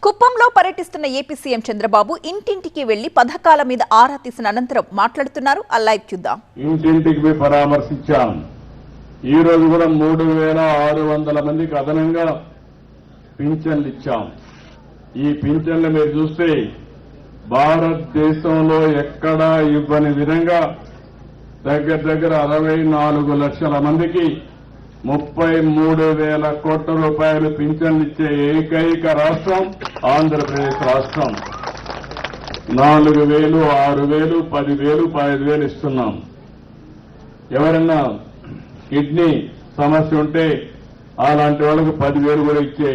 కుప్పంలో పర్యటిస్తున్న AP CM Chandrababu ఇంటింటికి వెళ్లి పథకాల మీద ఆరా తీసిన అనంతరం మాట్లాడుతున్నారు. ఆ లైవ్ చూద్దాం. ఇంటింటికి పరామర్శించాం. ఈ రోజు కూడా 3600 మందికి అదనంగా పింఛన్లు ఇచ్చాం. ఈ పింఛన్లు మీరు చూస్తే భారతదేశంలో ఎక్కడా ఇవ్వని విధంగా దగ్గర 64 లక్షల మందికి 33,000 కోట్ల రూపాయలు పింఛన్లు ఇచ్చే ఏకైక రాష్ట్రం ఆంధ్రప్రదేశ్ రాష్ట్రం. 4,000, 6,000, 10,000, 15,000 ఇస్తున్నాం. ఎవరన్నా కిడ్నీ సమస్య ఉంటే అలాంటి వాళ్ళకు 10,000 కూడా ఇచ్చే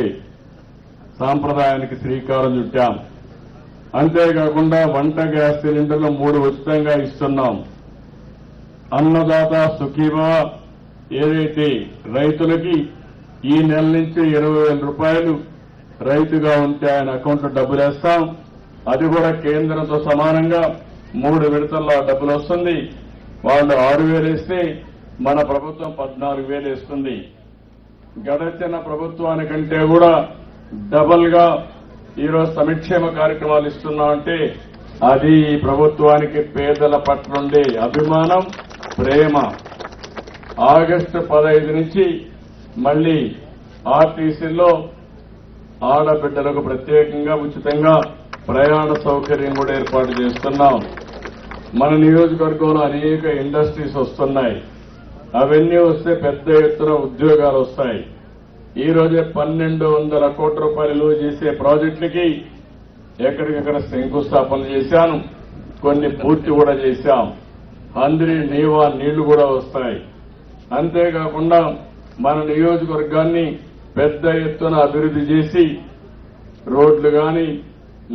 సాంప్రదాయానికి శ్రీకారం చుట్టాం. అంతేకాకుండా వంట గ్యాస్ సిలిండర్లు 3 ఉచితంగా ఇస్తున్నాం. అన్నదాత సుఖీభవ ఏదైతే రైతులకి ఈ నెల నుంచి 20,000 రూపాయలు రైతుగా ఉంటే ఆయన అకౌంట్లో డబ్బులు వేస్తాం. అది కూడా కేంద్రంతో సమానంగా 3 విడతల్లో డబ్బులు వస్తుంది. వాళ్ళు 6,000 వేస్తే మన ప్రభుత్వం 14,000 వేస్తుంది. గడచిన ప్రభుత్వానికంటే కూడా డబల్ గా ఈరోజు సంక్షేమ కార్యక్రమాలు ఇస్తున్నామంటే అది ఈ ప్రభుత్వానికి పేదల పట్ల ఉండే అభిమానం, ప్రేమ. ఆగస్టు 15 నుంచి మళ్లీ ఆర్టీసీలో ఆడబిడ్డలకు ప్రత్యేకంగా ఉచితంగా ప్రయాణ సౌకర్యం కూడా ఏర్పాటు చేస్తున్నాం. మన నియోజకవర్గంలో అనేక ఇండస్ట్రీస్ వస్తున్నాయి. అవన్నీ వస్తే పెద్ద ఎత్తున ఉద్యోగాలు వస్తాయి. ఈ రోజే 1,200 కోట్ల రూపాయలు చేసే ప్రాజెక్టులకి ఎక్కడికక్కడ శంకుస్థాపన చేశాను. కొన్ని పూర్తి కూడా చేశాం. అందరి నీవా నీళ్లు కూడా వస్తాయి. అంతేకాకుండా మన నియోజకవర్గాన్ని పెద్ద ఎత్తున అభివృద్ధి చేసి రోడ్లు కానీ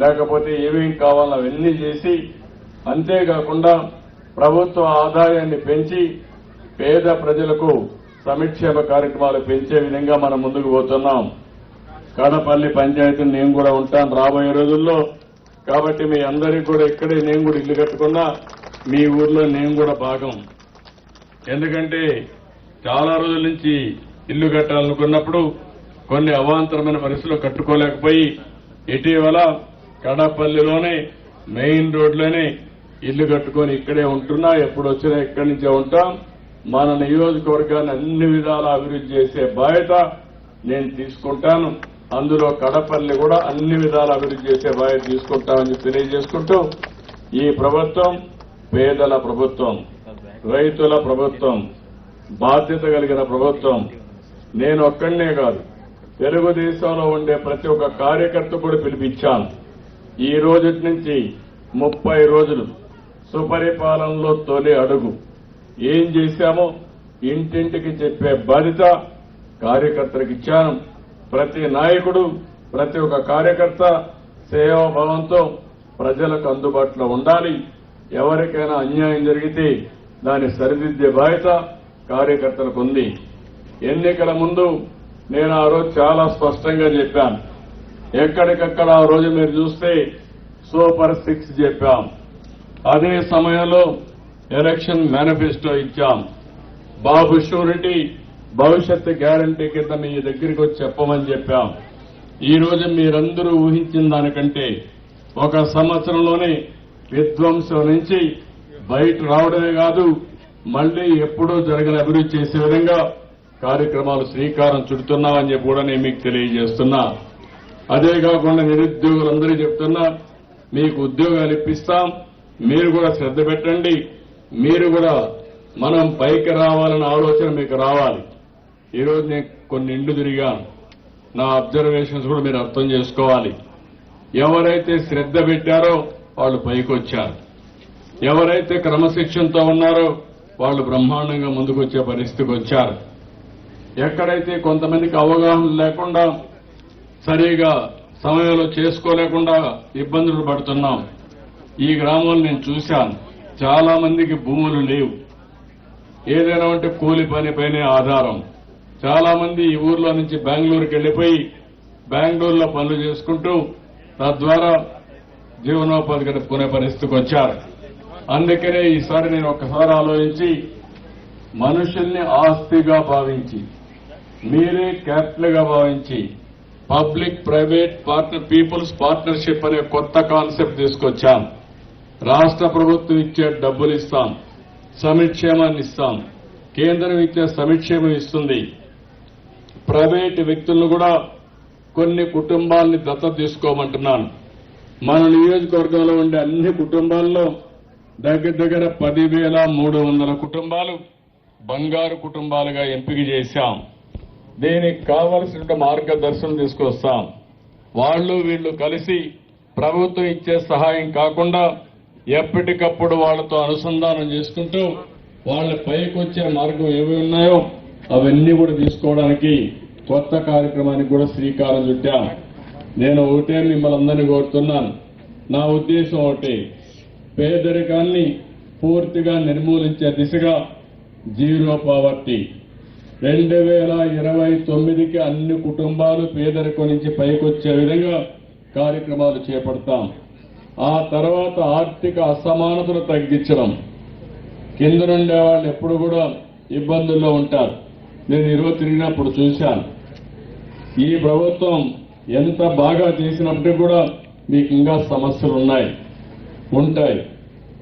లేకపోతే ఏమేం కావాలో అవన్నీ చేసి, అంతేకాకుండా ప్రభుత్వ ఆదాయాన్ని పెంచి పేద ప్రజలకు సంక్షేమ కార్యక్రమాలు పెంచే విధంగా మనం ముందుకు పోతున్నాం. కడపల్లి పంచాయతీని నేను కూడా ఉంటాను రాబోయే రోజుల్లో. కాబట్టి మీ అందరికీ కూడా ఇక్కడే నేను కూడా ఇల్లు కట్టుకున్నా, మీ ఊర్లో నేను కూడా భాగం. ఎందుకంటే చాలా రోజుల నుంచి ఇల్లు కట్టాలనుకున్నప్పుడు కొన్ని అవాంతరమైన పరిస్థితులు కట్టుకోలేకపోయి ఇటీవల కడపల్లిలోనే మెయిన్ రోడ్లోనే ఇల్లు కట్టుకొని ఇక్కడే ఉంటున్నా. ఎప్పుడు వచ్చినా ఇక్కడి నుంచే ఉంటాం. మన నియోజకవర్గాన్ని అన్ని విధాలా అభివృద్ధి చేసే బాధ్యత నేను తీసుకుంటాను. అందులో కడపల్లి కూడా అన్ని విధాలా అభివృద్ధి చేసే బాధ్యత తీసుకుంటామని తెలియజేసుకుంటూ, ఈ ప్రభుత్వం పేదల ప్రభుత్వం, రైతుల ప్రభుత్వం, బాధ్యత కలిగిన ప్రభుత్వం. నేను ఒక్కడినే కాదు, తెలుగుదేశంలో ఉండే ప్రతి ఒక్క కార్యకర్త కూడా పిలిపించాను. ఈ రోజు నుంచి 30 రోజులు సుపరిపాలనలో తొలి అడుగు ఏం చేశామో ఇంటింటికి చెప్పే బాధ్యత కార్యకర్తలకు ఇచ్చాను. ప్రతి నాయకుడు, ప్రతి ఒక్క కార్యకర్త సేవాభావంతో ప్రజలకు అందుబాటులో ఉండాలి. ఎవరికైనా అన్యాయం జరిగితే దాన్ని సరిదిద్దే బాధ్యత కార్యకర్తలకు ఉంది. ఎన్నికల ముందు నేను ఆ రోజు చాలా స్పష్టంగా చెప్పాను. ఎక్కడికక్కడ ఆ రోజు మీరు చూస్తే సూపర్ 6 చెప్పాం. అదే సమయంలో ఎలక్షన్ మేనిఫెస్టో ఇచ్చాం. బాబు షూరిటీ, భవిష్యత్తు గ్యారంటీ కింద మీ దగ్గరికి వచ్చి చెప్పమని చెప్పాం. ఈ రోజు మీరందరూ ఊహించిన దానికంటే 1 సంవత్సరంలోనే విధ్వంసం నుంచి బయట రావడమే కాదు, మళ్లీ ఎప్పుడూ జరగని అభివృద్ధి చేసే విధంగా కార్యక్రమాలు శ్రీకారం చుడుతున్నామని చెప్పి కూడా నేను మీకు తెలియజేస్తున్నా. అదే కాకుండా నిరుద్యోగులందరూ చెప్తున్నా, మీకు ఉద్యోగాలు ఇప్పిస్తాం, మీరు కూడా శ్రద్ధ పెట్టండి, మీరు కూడా మనం పైకి రావాలన్న ఆలోచన మీకు రావాలి. ఈరోజు నేను కొన్ని ఇండ్లు తిరిగాను. నా అబ్జర్వేషన్స్ కూడా మీరు అర్థం చేసుకోవాలి. ఎవరైతే శ్రద్ధ పెట్టారో వాళ్ళు పైకి వచ్చారు. ఎవరైతే క్రమశిక్షణతో ఉన్నారో వాళ్ళు బ్రహ్మాండంగా ముందుకు వచ్చే పరిస్థితికి వచ్చారు. ఎక్కడైతే కొంతమందికి అవగాహన లేకుండా సరిగా సమయంలో చేసుకోలేకుండా ఇబ్బందులు పడుతున్నాం. ఈ గ్రామంలో నేను చూశాను, చాలా మందికి భూములు లేవు. ఏదైనా ఉంటే కూలి పనిపైనే ఆధారం. చాలా మంది ఈ ఊర్లో నుంచి బెంగళూరుకి వెళ్లిపోయి బెంగళూరులో పనులు చేసుకుంటూ తద్వారా జీవనోపాధి గడుపుకునే పరిస్థితికి వచ్చారు. అందుకనే ఈసారి నేను ఒక్కసారి ఆలోచించి, మనుషుల్ని ఆస్తిగా భావించి, మీరే క్యాపిటల్ గా భావించి public private partner peoples partnership అనే కొత్త కాన్సెప్ట్ తీసుకొచ్చాం. రాష్ట్ర ప్రభుత్వం ఇచ్చే డబ్బులు ఇస్తాం, సంక్షేమాన్ని ఇస్తాం, కేంద్రం ఇచ్చే సంక్షేమం ఇస్తుంది. ప్రైవేటు వ్యక్తులను కూడా కొన్ని కుటుంబాలని దత్తత తీసుకోమంటున్నాను. మన నియోజకవర్గంలో ఉండే అన్ని కుటుంబాల్లో దగ్గర 10,300 కుటుంబాలు బంగారు కుటుంబాలుగా ఎంపిక చేశాం. దీనికి కావలసిన మార్గదర్శనం తీసుకొస్తాం. వాళ్ళు వీళ్ళు కలిసి ప్రభుత్వం ఇచ్చే సహాయం కాకుండా ఎప్పటికప్పుడు వాళ్లతో అనుసంధానం చేసుకుంటూ వాళ్ళ పైకి వచ్చే మార్గం ఏవి ఉన్నాయో అవన్నీ కూడా తీసుకోవడానికి కొత్త కార్యక్రమానికి కూడా శ్రీకారం చుట్టాం. నేను ఒకటే మిమ్మల్ని అందరినీ కోరుతున్నాను. నా ఉద్దేశం ఒకటి, పేదరికాన్ని పూర్తిగా నిర్మూలించే దిశగా జీరో పావర్టీ 2029కి అన్ని కుటుంబాలు పేదరికం నుంచి పైకొచ్చే విధంగా కార్యక్రమాలు చేపడతాం. ఆ తర్వాత ఆర్థిక అసమానతలు తగ్గించడం. కింద నుండే వాళ్ళు ఎప్పుడు కూడా ఇబ్బందుల్లో ఉంటారు. నేను ఈరోజు తిరిగినప్పుడు చూశాను. ఈ ప్రభుత్వం ఎంత బాగా చేసినప్పటికీ కూడా మీకు ఇంకా సమస్యలు ఉంటాయి.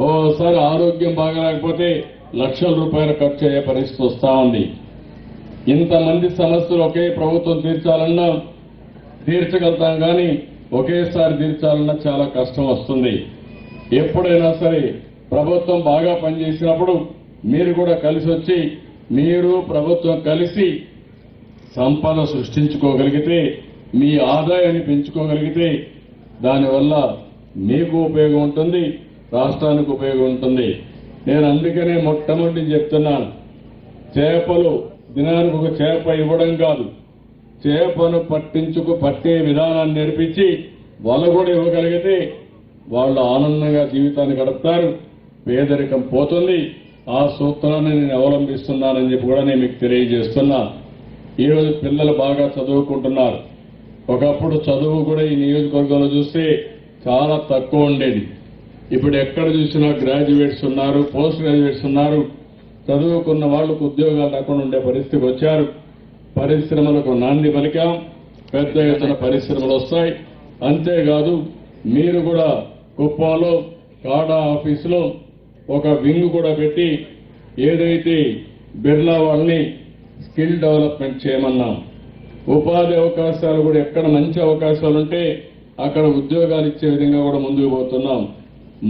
ఓసారి ఆరోగ్యం బాగాలేకపోతే లక్షల రూపాయలు ఖర్చు అయ్యే పరిస్థితి వస్తా ఉంది. ఇంతమంది సమస్యలు ఒకే ప్రభుత్వం తీర్చాలన్నా తీర్చగలుగుతాం, కానీ ఒకేసారి తీర్చాలన్నా చాలా కష్టం వస్తుంది. ఎప్పుడైనా సరే ప్రభుత్వం బాగా పనిచేసినప్పుడు మీరు కూడా కలిసి వచ్చి మీరు ప్రభుత్వం కలిసి సంపద సృష్టించుకోగలిగితే, మీ ఆదాయాన్ని పెంచుకోగలిగితే దానివల్ల మీకు ఉపయోగం ఉంటుంది, రాష్ట్రానికి ఉపయోగం ఉంటుంది. నేను అందుకనే మొట్టమొదటి చెప్తున్నాను, చేపలు దినానికి ఒక చేప ఇవ్వడం కాదు, చేపను పట్టే విధానాన్ని నేర్పించి వల కూడా ఇవ్వగలిగితే వాళ్ళు ఆనందంగా జీవితాన్ని గడుపుతారు, పేదరికం పోతుంది. ఆ సూత్రాన్ని నేను అవలంబిస్తున్నానని చెప్పి కూడా నేను మీకు తెలియజేస్తున్నా. ఈరోజు పిల్లలు బాగా చదువుకుంటున్నారు. ఒకప్పుడు చదువు కూడా ఈ నియోజకవర్గంలో చూస్తే చాలా తక్కువ ఉండేది. ఇప్పుడు ఎక్కడ చూసినా గ్రాడ్యుయేట్స్ ఉన్నారు, పోస్ట్ గ్రాడ్యుయేట్స్ ఉన్నారు. చదువుకున్న వాళ్లకు ఉద్యోగాలు రాకుండా ఉండే పరిస్థితికి వచ్చారు. పరిశ్రమలకు నాంది పలికాం, పెద్ద ఎత్తున పరిశ్రమలు వస్తాయి. అంతేకాదు మీరు కూడా కుప్పంలో కాడా ఆఫీసులో ఒక వింగ్ కూడా పెట్టి ఏదైతే బిర్లా వాళ్ళని స్కిల్ డెవలప్మెంట్ చేయమన్నాం. ఉపాధి అవకాశాలు కూడా ఎక్కడ మంచి అవకాశాలు ఉంటే అక్కడ ఉద్యోగాలు ఇచ్చే విధంగా కూడా ముందుకు పోతున్నాం.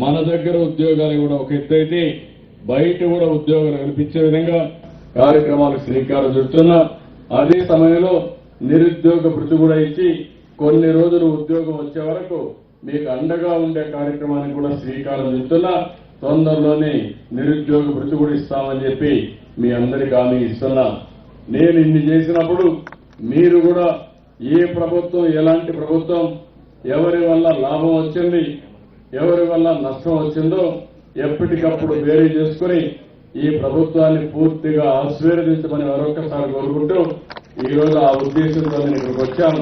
మన దగ్గర ఉద్యోగాలు కూడా ఒక ఎత్తు అయితే బయట కూడా ఉద్యోగాలు కల్పించే విధంగా కార్యక్రమాలు శ్రీకారం చుడుతున్నాం. అదే సమయంలో నిరుద్యోగ భృతి కూడా ఇచ్చి కొన్ని రోజులు ఉద్యోగం వచ్చే వరకు మీకు అండగా ఉండే కార్యక్రమానికి కూడా శ్రీకారం చుడుతున్నా. తొందరలోనే నిరుద్యోగ భృతి కూడా ఇస్తామని చెప్పి మీ అందరికీ హామీ ఇస్తున్నా. నేను ఇన్ని చేసినప్పుడు మీరు కూడా ఏ ప్రభుత్వం ఎలాంటి ప్రభుత్వం, ఎవరి వల్ల లాభం వచ్చింది, ఎవరి వల్ల నష్టం వచ్చిందో ఎప్పటికప్పుడు వేరే చేసుకుని ఈ ప్రభుత్వాన్ని పూర్తిగా ఆశీర్వదించమని మరొకసారి కోరుకుంటూ ఈరోజు ఆ ఉద్దేశంతో నేను ఇక్కడికి వచ్చాను.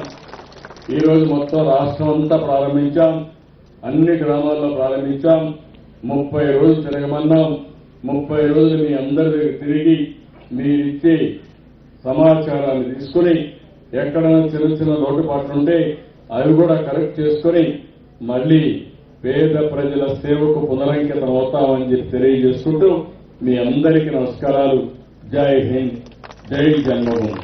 ఈరోజు మొత్తం రాష్ట్రం అంతా ప్రారంభించాం, అన్ని గ్రామాల్లో ప్రారంభించాం. 30 రోజులు తిరగమన్నాం. 30 రోజులు మీ అందరి దగ్గర తిరిగి మీరిచ్చే సమాచారాన్ని తీసుకుని ఎక్కడైనా చిన్న చిన్న లోటుపాట్లు ఉంటే అవి కూడా కరెక్ట్ చేసుకుని మళ్లీ పేద ప్రజల సేవకు పునరంకితం అవుతామని చెప్పి తెలియజేసుకుంటూ మీ అందరికీ నమస్కారాలు. జై హింద్, జై జన్మభూమి.